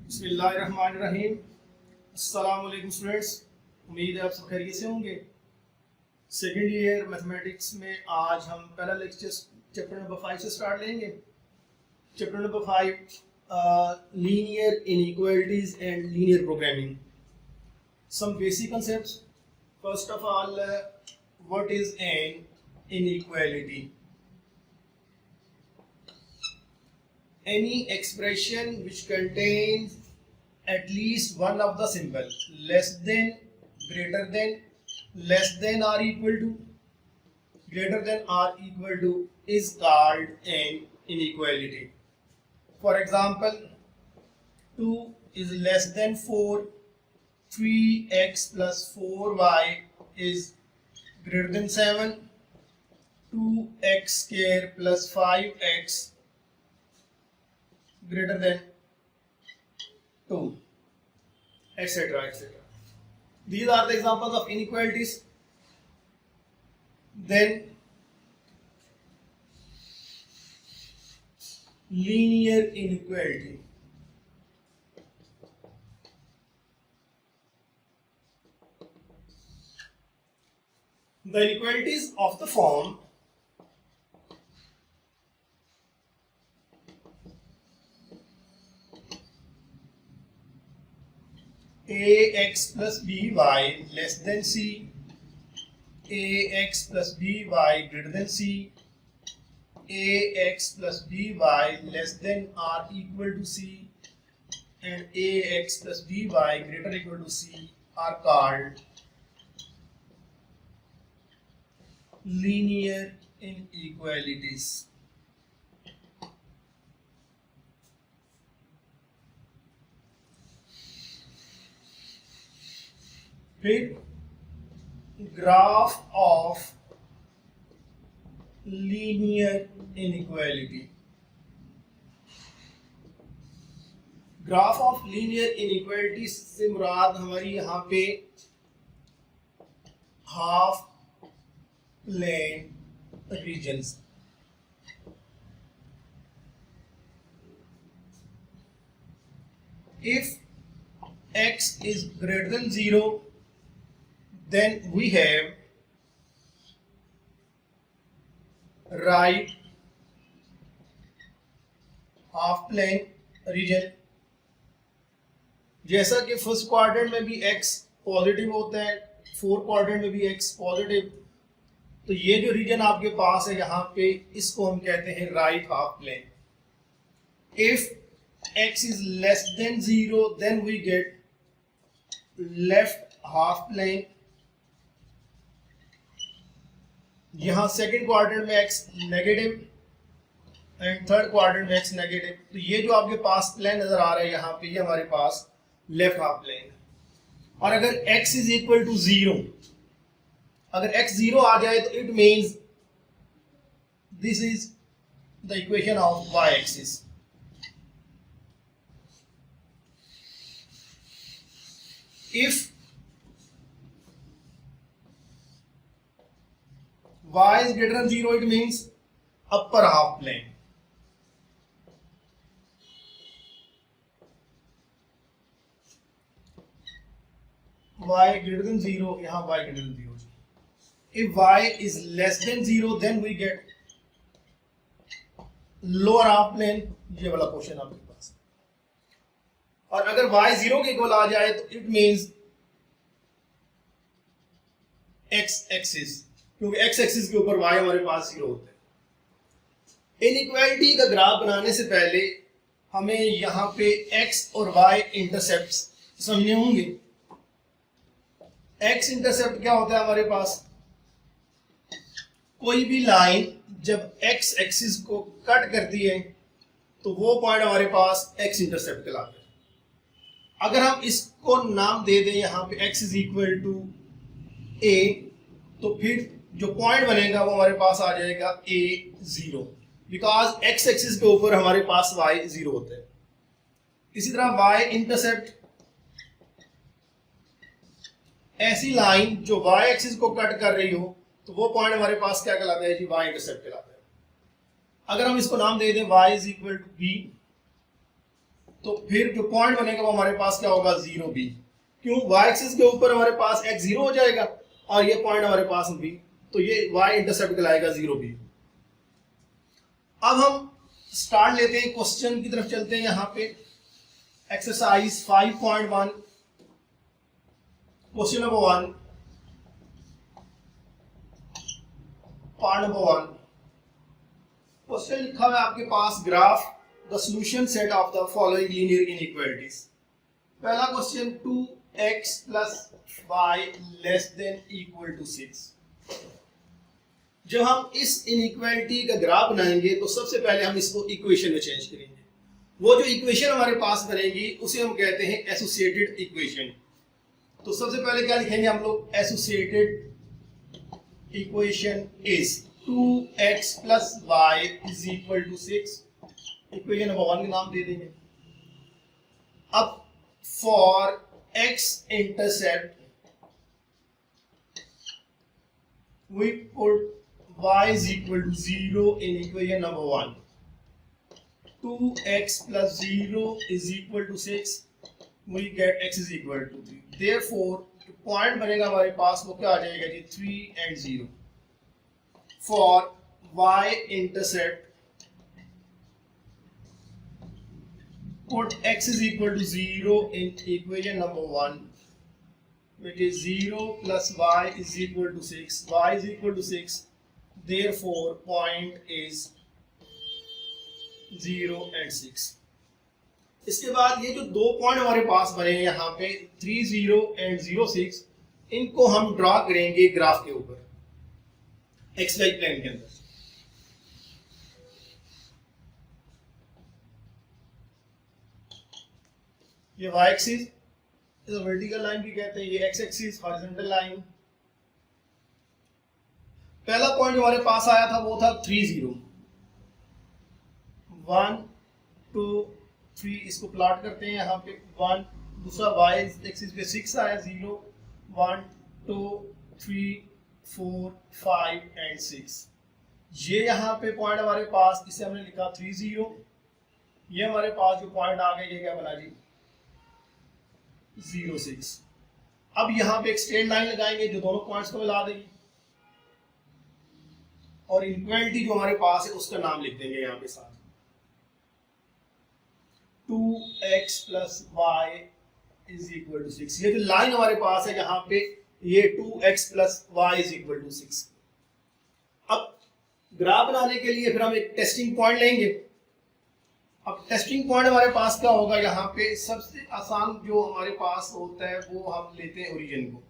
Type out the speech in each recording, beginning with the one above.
बिस्मिल्लाहिर्रहमानिर्रहीम। अस्सलाम वालेकुम स्टूडेंट्स, उम्मीद है आप सब खैरियत से होंगे। सेकेंड ईयर मैथमेटिक्स में आज हम पहला लेक्चर चैप्टर नंबर 5 से स्टार्ट लेंगे। Chapter number 5 linear inequalities and linear programming. Some basic concepts. First of all, what is an inequality? Any expression which contains at least one of the symbol less than, greater than, less than or equal to, greater than or equal to is called an inequality. For example, 2 is less than 4, 3x plus 4y is greater than 7, 2x square plus 5x greater than 2, etc., etc. These are the examples of inequalities. Then linear inequality. The inequalities of the form ax plus by less than c, ax plus by greater than c, ax plus by less than or equal to c, and ax plus by greater or equal to c are called linear inequalities. फिर graph of linear inequality. Graph of linear inequality से मुराद हमारी यहाँ पे half plane regions. If x is greater than 0, then we have right half plane region। जैसा कि first quadrant में भी x पॉजिटिव होता है, फोर्थ क्वाड्रेंट में भी x पॉजिटिव, तो ये जो रीजन आपके पास है यहाँ पे, इसको हम कहते हैं right half plane. If x is less than 0, then we get left half plane. यहां सेकंड क्वाड्रेंट में x negative and third quadrant में x नेगेटिव, तो ये जो आपके पास प्लेन नजर आ रहा है यहाँ पे, ये हमारे पास लेफ्ट हाफ प्लेन। और अगर x इज इक्वल टू 0, अगर x 0 आ जाए तो it means this is the equation of y axis. If y is greater than 0, it means upper half plane। y greater than 0, यहाँ y greater than 0। If y is less than 0, then we get lower half plane, ये वाला question आपके पास। और अगर y 0 के equal आ जाए तो it means x axis, क्योंकि x एक्सिस के ऊपर y हमारे पास 0 होता है। इनइक्वालिटी का ग्राफ बनाने से पहले हमें यहाँ पे x और y इंटरसेप्ट्स समझने होंगे। x इंटरसेप्ट क्या होता है हमारे पास? कोई भी लाइन जब x एक्सिस को कट करती है तो वो पॉइंट हमारे पास x इंटरसेप्ट कहलाता है। अगर हम इसको नाम दे दें यहाँ पे x is equal to a, तो फिर जो पॉइंट बनेगा वो हमारे पास आ जाएगा a0, बिकॉज x एक्सिस के ऊपर हमारे पास y 0 होता है। इसी तरह y इंटरसेप्ट, ऐसी लाइन जो y एक्सिस को कट कर रही हो तो वो पॉइंट हमारे पास क्या कहलाता है जी? y इंटरसेप्ट कहलाता है। अगर हम इसको नाम दे दें y is equal to b, तो फिर जो पॉइंट बनेगा वो हमारे पास क्या होगा, 0b। क्यों, y एक्सिस के ऊपर हमारे पास x 0 हो जाएगा और ये पॉइंट हमारे पास b, तो ये y इंटरसेप्ट कहलाएगा 0b। अब हम स्टार्ट लेते हैं, क्वेश्चन की तरफ चलते हैं। यहाँ पे exercise 5.1 question number 1 part number 1। Question लिखा हुआ है आपके पास, graph the solution set of the following linear inequalities. पहला क्वेश्चन 2x + y < 6। जब हम इस इनइक्वालिटी का ग्राफ बनाएंगे तो सबसे पहले हम इसको इक्वेशन में चेंज करेंगे। वो जो इक्वेशन हमारे पास बनेगी उसे हम कहते हैं एसोसिएटेड इक्वेशन। तो सबसे पहले क्या लिखेंगे हम लोग, associated equation is 2x + y = 6। Equation number 1 का नाम दे देंगे। अब for x intercept we put y = 0 in equation number 1. 2x + 0 = 6. We get x = 3. Therefore point बनेगा हमारे पास वो क्या आ जाएगा जी, 3 and 0। For y intercept put x = 0 in equation number 1, which is 0 + y = 6. Y = 6. Therefore point is 0 and 6। इसके बाद ये जो दो पॉइंट हमारे पास बने हैं यहाँ पे 3 0 and 0 6, इनको हम ड्रॉ करेंगे ग्राफ के ऊपर XY प्लेन के अंदर। ये y एक्सिस इसे वर्टिकल लाइन भी कहते हैं, ये x एक्सिस हॉरिजॉन्टल लाइन। पहला पॉइंट जो हमारे पास आया था वो था 3 0। 1 2 3, इसको प्लॉट करते हैं यहाँ पे 1। दूसरा y एक्सिस पे 6 आया, 0 1 2 3 4 5 and 6। ये यहाँ पे पॉइंट हमारे पास, इसे हमने लिखा 3 0। ये हमारे पास जो पॉइंट आ गया ये क्या बना जी, 0 6। अब यहाँ पे एक स्ट्रेट लाइन लगाएंगे जो दोनों पॉइंट्स को मिला देगी और इक्वालिटी जो हमारे पास है उसका नाम लिख देंगे यहाँ पे साथ, 2x + y = 6। ये जो लाइन हमारे पास है यहाँ पे, ये 2x + y = 6। अब ग्राफ बनाने के लिए फिर हम एक टेस्टिंग पॉइंट लेंगे। अब टेस्टिंग पॉइंट हमारे पास क्या होगा, यहाँ पे सबसे आसान जो हमारे पास होता है वो हम लेते हैं ओरिजिन को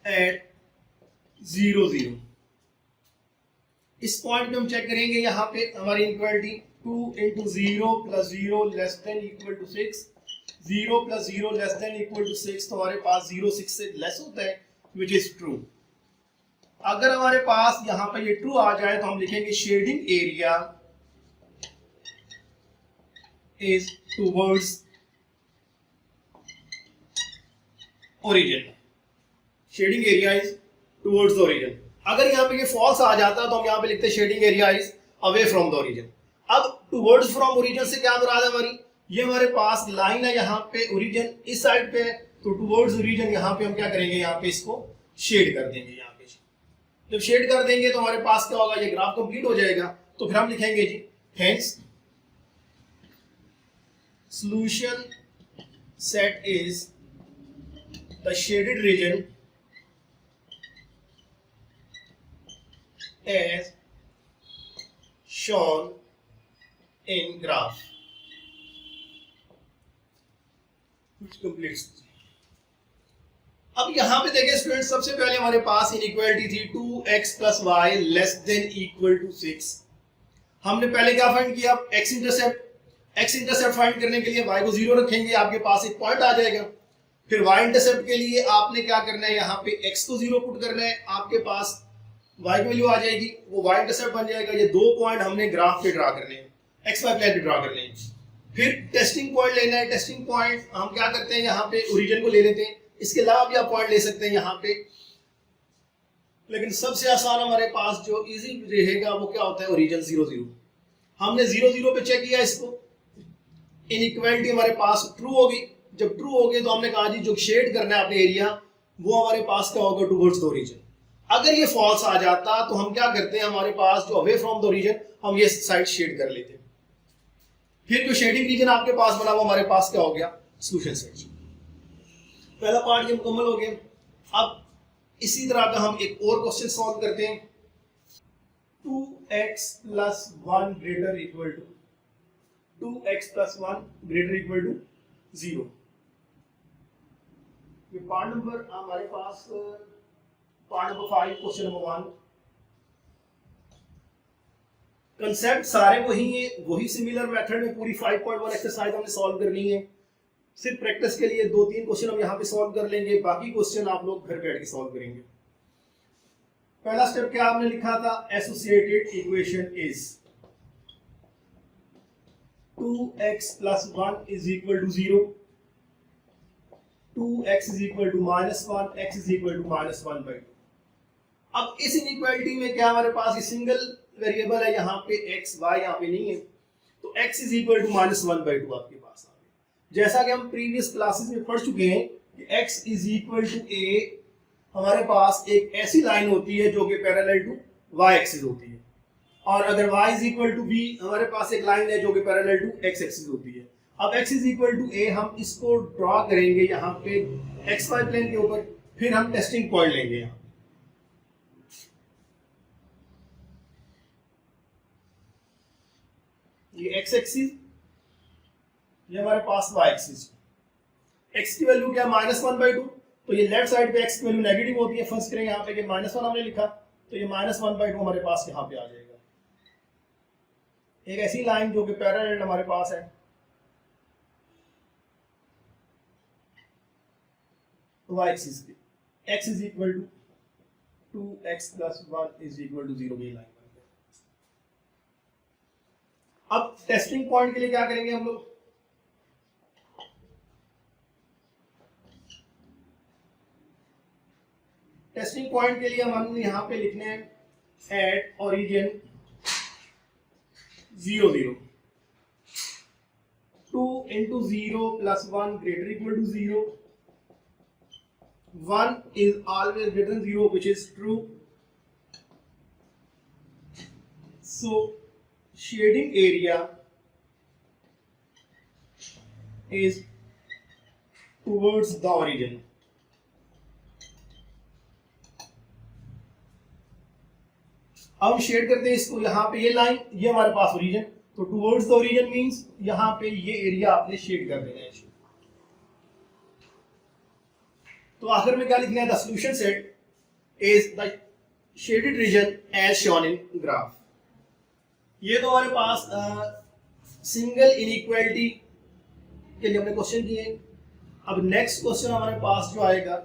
एट 0 0। इस पॉइंट पे हम चेक करेंगे, यहाँ पे हमारी इक्वालिटी 2 × 0 + 0 < 6। 0 + 0 < 6, तो हमारे पास 0 6 से लेस होता है, विच इज ट्रू। अगर हमारे पास यहाँ पे ये ट्रू आ जाए तो हम लिखेंगे shading area is towards origin. Shading area is towards origin. अगर यहाँ पे ये फॉल्स आ जाता है तो हम यहाँ पे लिखते हैं shading area is away from the origin. अब टूवर्ड्स फ्रॉम ओरिजिन से क्या मुराद है हमारी, ये हमारे पास लाइन है यहाँ पे, ओरिजिन इस साइड पे है, तो टूवर्ड्स ओरिजिन यहाँ पे हम क्या करेंगे, यहाँ पे इसको शेड कर देंगे। यहाँ पे जब शेड कर देंगे तो हमारे पास क्या होगा, ये ग्राफ कंप्लीट हो जाएगा। तो फिर हम लिखेंगे जी, hence solution set is the shaded region as shown in graph, which completes। अब यहां पे देखिए स्टूडेंट, सबसे पहले हमारे पास इनइक्वालिटी थी 2x + y < 6। हमने पहले क्या फाइंड किया, x intercept. x intercept find करने के लिए y को 0 रखेंगे, आपके पास एक पॉइंट आ जाएगा। फिर y इंटरसेप्ट के लिए आपने क्या करना है, यहाँ पे x को 0 पुट करना है, आपके पास y की वैल्यू आ जाएगी, वो y इंटरसेप्ट बन जाएगा। ये दो पॉइंट हमने ग्राफ पे ड्रा करने हैं, xy प्लेन पे ड्रा करने हैं। फिर टेस्टिंग पॉइंट लेना है। टेस्टिंग पॉइंट हम क्या करते हैं, यहाँ पे ओरिजिन को ले लेते हैं। इसके अलावा भी आप पॉइंट ले सकते हैं यहाँ पे, लेकिन सबसे आसान हमारे पास जो इजी रहेगा वो क्या होता है, ओरिजिन 0 0। हमने 0 0 पे चेक किया इसको, इनइक्वालिटी हमारे पास ट्रू होगी। जब ट्रू होगी तो हमने कहा जी जो शेड करना है अपने एरिया वो हमारे पास क्या होगा, टुवर्ड्स द ओरिजिन। अगर ये फॉल्स आ जाता तो हम क्या करते हैं, हमारे पास जो अवे फ्रॉम द ओरिजिन हम ये साइड शेड कर लेते हैं। फिर जो शेडिंग रीजन आपके पास बना वो हमारे पास क्या हो गया, सॉल्यूशन सेट। पहला पार्ट ये मुकम्मल हो गया। अब इसी तरह का हम एक और क्वेश्चन सॉल्व करते हैं। 2x plus 1 greater equal to 2x plus 1 greater equal to 0। ये पार्ट नंबर हमारे पास part number 5 question number 1। Concept सारे वही है, वही सिमिलर मेथड में पूरी 5.1 एक्सरसाइज हमने सॉल्व करनी है। सिर्फ प्रैक्टिस के लिए 2-3 क्वेश्चन हम यहाँ पे सॉल्व कर लेंगे, बाकी क्वेश्चन आप लोग घर बैठ के सॉल्व करेंगे। पहला स्टेप क्या आपने लिखा था, associated equation is 2x plus 1 is equal to 0, 2x is equal to -1, x is equal to -1/2। अब इस इनइक्वालिटी में क्या हमारे पास सिंगल वेरिएबल है, यहाँ पे x y यहाँ पे नहीं है, तो x is equal to -1/2 आपके पास आ गया। जैसा कि हम प्रीवियस क्लासेस में पढ़ चुके हैं कि x is equal to a हमारे पास एक ऐसी लाइन होती है जो कि पैरेलल टू y एक्सिस होती है, और अगर y is equal to b हमारे पास एक लाइन है जो कि पैरेलल टू x एक्सिस होती है। अब x is equal to a हम इसको ड्रॉ करेंगे यहाँ पे xy प्लेन के ऊपर, फिर हम टेस्टिंग पॉइंट लेंगे यहाँ। ये x एक्सिस, ये हमारे पास y एक्सिस। x की वैल्यू क्या, -1/2, तो ये लेफ्ट साइड पे x की वैल्यू नेगेटिव होती है। फर्स्ट करेंगे यहाँ पे कि -1 हमने लिखा, तो ये -1/2 हमारे पास यहाँ पे आ जाएगा। एक ऐसी लाइन जो कि पैरेलल हमारे पास है, y एक्सिस पे x is equal to 2x plus 1 is equal to 0 की लाइन। अब टेस्टिंग पॉइंट के लिए क्या करेंगे हम लोग, टेस्टिंग पॉइंट के लिए हम यहाँ पे लिखने हैं at origin 0 0, 2 into 0 plus 1 greater equal to 0, 1 is always greater than 0 which is true, so shading area is towards the origin। अब हम शेड करते हैं इसको, यहाँ पे ये लाइन, ये हमारे पास ओरिजिन, तो टुवर्ड्स द ओरिजिन मींस यहाँ पे ये एरिया आपने शेड कर देना है। तो आखिर में क्या लिखना है, the solution set is the shaded region as shown in graph. ये तो हमारे पास सिंगल इनइक्वालिटी के लिए हमने क्वेश्चन किए। अब नेक्स्ट क्वेश्चन हमारे पास जो आएगा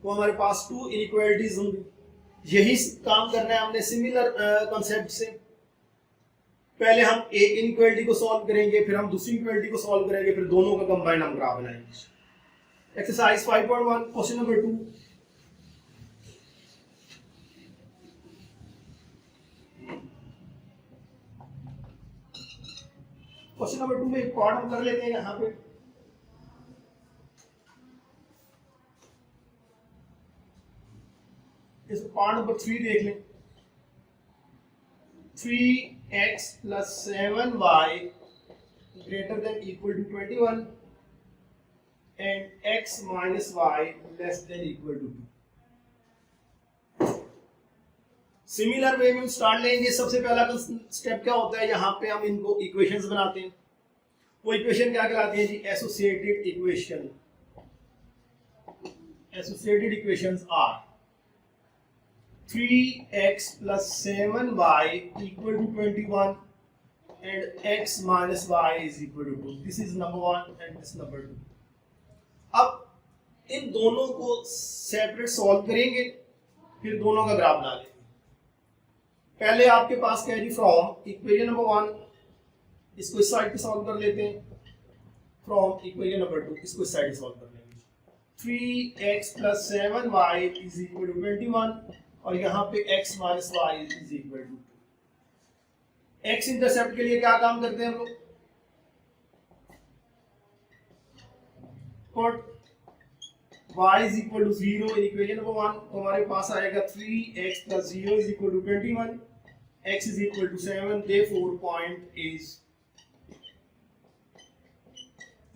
वो हमारे पास 2 इनइक्वालिटीज होंगी। यही काम करना है हमने सिमिलर कॉन्सेप्ट से। पहले हम एक इनइक्वालिटी को सॉल्व करेंगे, फिर हम दूसरी इनइक्वालिटी को सॉल्व करेंगे, फिर दोनों का कंबाइन हम ग्राफ बनाएंगे। Exercise 5.1 question number 2। Question number 2 में एक पार्ट हम कर लेते हैं यहाँ पे। इस पार्ट नंबर 3 देख लें। 3x plus 7y greater than equal to 21 and x minus y less than equal to 2। Similar way में स्टार्ट लेंगे। सबसे पहला स्टेप क्या होता है, यहाँ पे हम इनको इक्वेशंस बनाते हैं। वो इक्वेशन क्या कहलाती है जी, associated equation. Associated equations are 3x plus 7y equal to 21 and x minus y is equal to 2। This is number 1 and this number 2। अब इन दोनों को सेपरेट सॉल्व करेंगे, फिर दोनों का ग्राफ बना लेंगे। पहले आपके पास क्या है जी, फ्रॉम इक्वेशन नंबर 1 इसको इस साइड पे सॉल्व कर लेते हैं, फ्रॉम इक्वेशन नंबर 2 इसको इस साइड पे सॉल्व कर लेंगे। 3x plus 7y is equal to 21 और यहाँ पे x minus Y is equal to 2। x intercept के लिए क्या काम करते हैं हम लोग, put y is equal to 0 in equation number 1, तो हमारे पास आएगा 3x plus 0 is equal to 21, x is equal to 7, therefore point is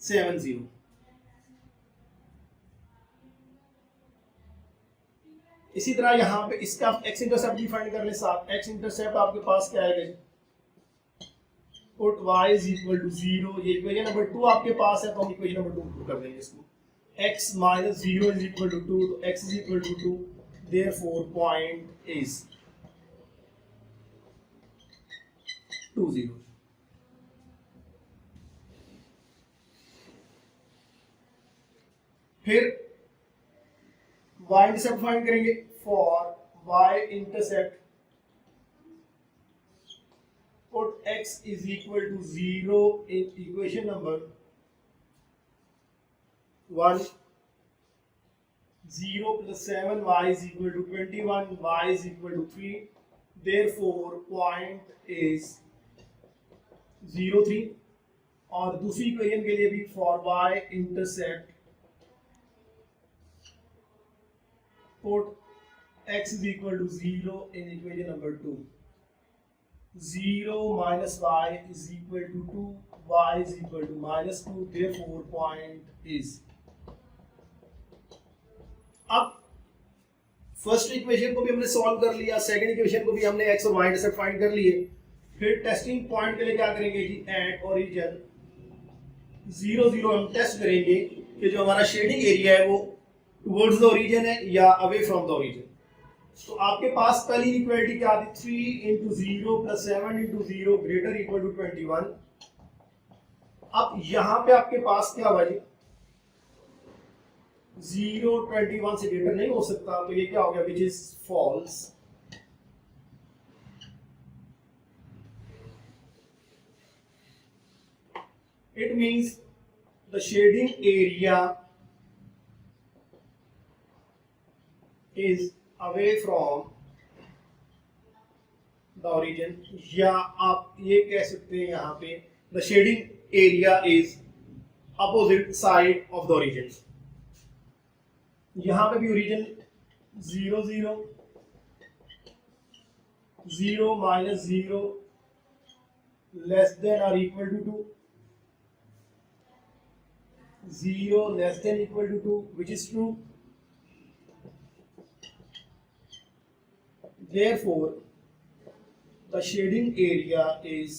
70. इसी तरह यहाँ पे इसका x इंटरसेप्ट भी फाइंड कर ले साथ। x इंटरसेप्ट आपके पास क्या आएगा, put y is equal to 0, ये इक्वेशन नंबर 2 आपके पास है, तो हम इक्वेशन नंबर 2 पुट कर देंगे इसको। x minus 0 is equal to 2, तो x is equal to 2, therefore point is 20। फिर y इंटरसेप्ट फाइंड करेंगे। For y intercept put x is equal to 0 in equation number 1, 0 plus 7 y is equal to 21, y is equal to 3, therefore point is 0, 3। और दूसरी equation के लिए भी for y intercept put x is equal to 0 in equation number 2, 0 minus y is equal to 2, y is equal to minus 2, therefore point is। अब first equation को भी हमने solve कर लिया, सेकंड इक्वेशन को भी हमने x और y इंटरसेप्ट फाइंड कर लिए। फिर टेस्टिंग पॉइंट के लिए क्या करेंगे जी, एट ओरिजिन 0, 0 हम टेस्ट करेंगे कि जो हमारा शेडिंग एरिया है वो टुवर्ड्स द ओरिजिन है या अवे फ्रॉम द ओरिजिन। तो आपके पास पहली इक्वालिटी क्या थी, 3 into 0 plus 7 into 0 greater equal to 21। अब यहां पे आपके पास क्या हुआ जी, 0 21 से ग्रेटर नहीं हो सकता, तो ये क्या हो गया, which is false. It means the shading area is away from the origin, या आप ये कह सकते हैं यहाँ पे the shading area is opposite side of the origin। यहाँ पे भी origin 0, 0, 0 minus 0 less than or equal to 2, 0 less than equal to 2, which is true। Therefore, the shading area is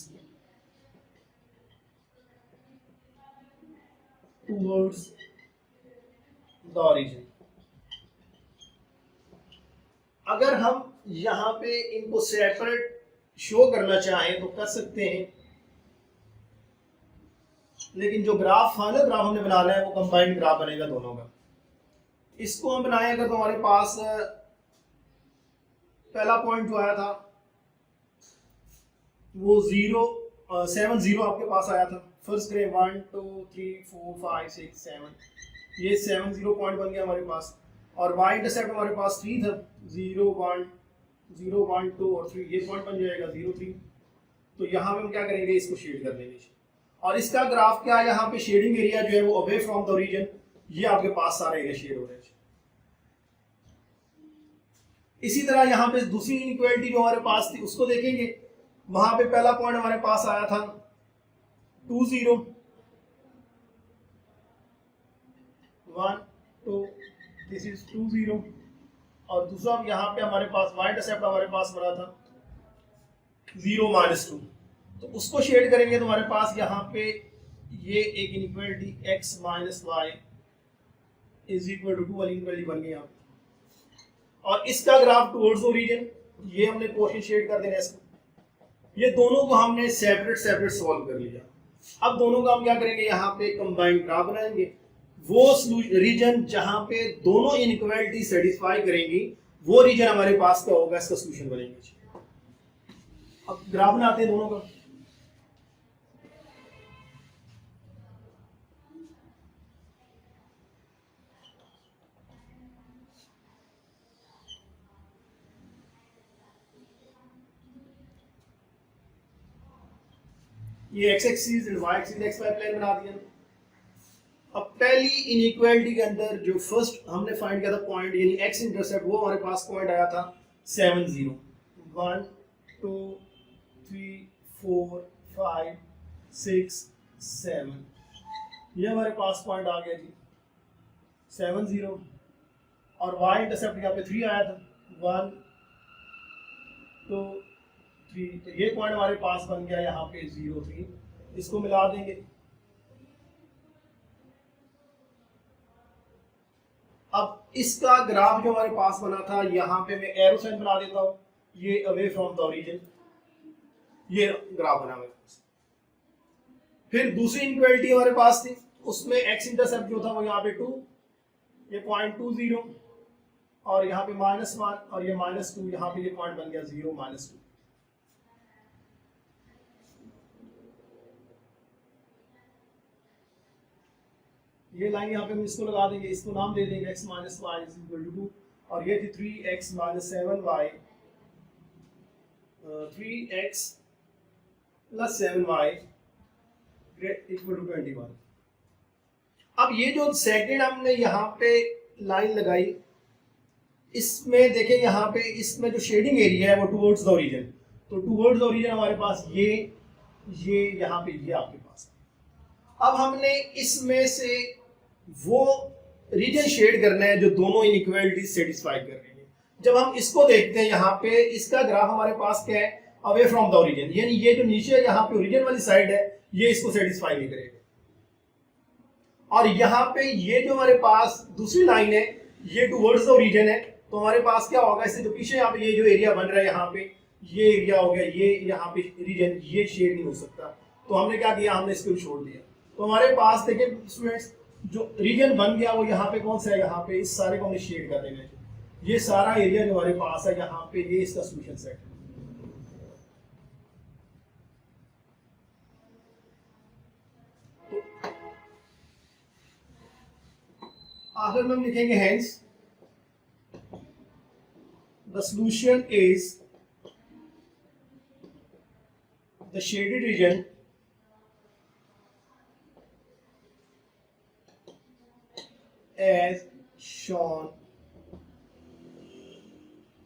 towards the origin। अगर हम यहाँ पे इनको separate show करना चाहें तो कर सकते हैं, लेकिन जो ग्राफ फाइनल ग्राफ हमने बनाना है वो कंबाइंड ग्राफ बनेगा दोनों का। इसको हम बनाए अगर तो हमारे पास पहला पॉइंट जो आया था वो 7, 0 आपके पास आया था। फर्स्ट ग्रे 1 2 3 4 5 6 7, ये 7, 0 पॉइंट बन गया हमारे पास। और y इंटरसेप्ट हमारे पास 3 था, 0 1 0 1 2 और 3, ये पॉइंट बन जाएगा 0 3। तो यहाँ पे हम क्या करेंगे, इसको शेड कर लेंगे। और इसका ग्राफ क्या है, यहाँ पे शेडिंग एरिया जो है वो अवे फ्रॉम द ओरिजिन, ये आपके पास सारे एरिया शेड हो रहे हैं। इसी तरह यहाँ पे दूसरी इनइक्वालिटी जो हमारे पास थी उसको देखेंगे। वहां पे पहला पॉइंट हमारे पास आया था 2 0 1 2, दिस इज 2 0। और दूसरा यहाँ पे हमारे पास y इंटरसेप्ट हमारे पास बना था 0 minus 2, तो उसको शेड करेंगे तो हमारे पास यहाँ पे ये एक inequality x minus y is equal to 2 वाली इनइक्वालिटी बन गई यहाँ पे। और इसका ग्राफ टुवर्ड्स ओरिजिन, ये हमने पोर्शन शेड कर देना है इसको। ये दोनों को हमने सेपरेट सॉल्व कर लिया। अब दोनों का हम क्या करेंगे, यहाँ पे कंबाइंड ग्राफ बनाएंगे। वो रीजन जहां पे दोनों इनइक्वालिटी सेटिस्फाई करेंगी वो रीजन हमारे पास क्या होगा, इसका सॉल्यूशन बनेगा। अब ग्राफ बनाते हैं दोनों का। ये x axis and y axis X Y plane बना दिया। अब पहली इनइक्वालिटी के अंदर जो फर्स्ट हमने फाइंड किया था पॉइंट यानी एक्स इंटरसेप्ट, वो हमारे पास पॉइंट आया था 7 0 1 2 3 4 5 6 7, ये हमारे पास पॉइंट आ गया जी 7 0, और y इंटरसेप्ट यहाँ पे 3 आया था 1 2 3, तो ये पॉइंट हमारे पास बन गया यहाँ पे 0 3, इसको मिला देंगे। अब इसका ग्राफ जो हमारे पास बना था, यहाँ पे मैं एरो साइन बना देता हूँ, ये अवे फ्रॉम द ओरिजिन, ये ग्राफ बना मेरे पास। फिर दूसरी इनइक्वालिटी हमारे पास थी, उसमें x इंटरसेप्ट जो था वो यहाँ पे 2, ये पॉइंट 2 0, और यहाँ पे -1 और ये -2, यहाँ पे ये पॉइंट बन गया 0 -2। ये लाइन यहाँ पे हम इसको लगा देंगे, इसको नाम दे देंगे x - y = 2, और ये थी 3x - 7y 3x + 7y = 21। अब ये जो सेकंड हमने यहाँ पे लाइन लगाई, इसमें देखें यहाँ पे इसमें जो शेडिंग एरिया है वो टुवर्ड्स द ओरिजिन, तो टुवर्ड्स द ओरिजिन हमारे पास ये यहाँ पे ये आपके पास। अब हमने इसमें से वो रीजन शेड करना है जो दोनों इनइक्वालिटी सेटिस्फाई कर रही है। जब हम इसको देखते हैं यहाँ पे, इसका ग्राफ हमारे पास क्या है, अवे फ्रॉम द ओरिजिन, यानी ये जो नीचे यहाँ पे ओरिजिन वाली साइड है ये इसको सेटिस्फाई नहीं करेगा, और यहाँ पे ये जो हमारे पास दूसरी लाइन है ये टुवर्ड्स द ओरिजिन है, तो हमारे पास क्या होगा, इससे जो पीछे यहाँ पे ये जो एरिया बन रहा है, यहाँ पे ये एरिया हो गया, ये यहाँ पे रीजन, ये शेड नहीं हो सकता, तो हमने क्या किया, हमने इसको छोड़ दिया। तो हमारे पास देखिए स्टूडेंट्स, जो रीजन बन गया वो यहाँ पे कौन सा है, यहाँ पे इस सारे को हमने शेड कर देना है, ये सारा एरिया जो हमारे पास है यहाँ पे, ये इसका सोल्यूशन सेट है। आखिर में हम लिखेंगे hence the solution is the shaded reason as shown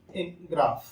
in graph।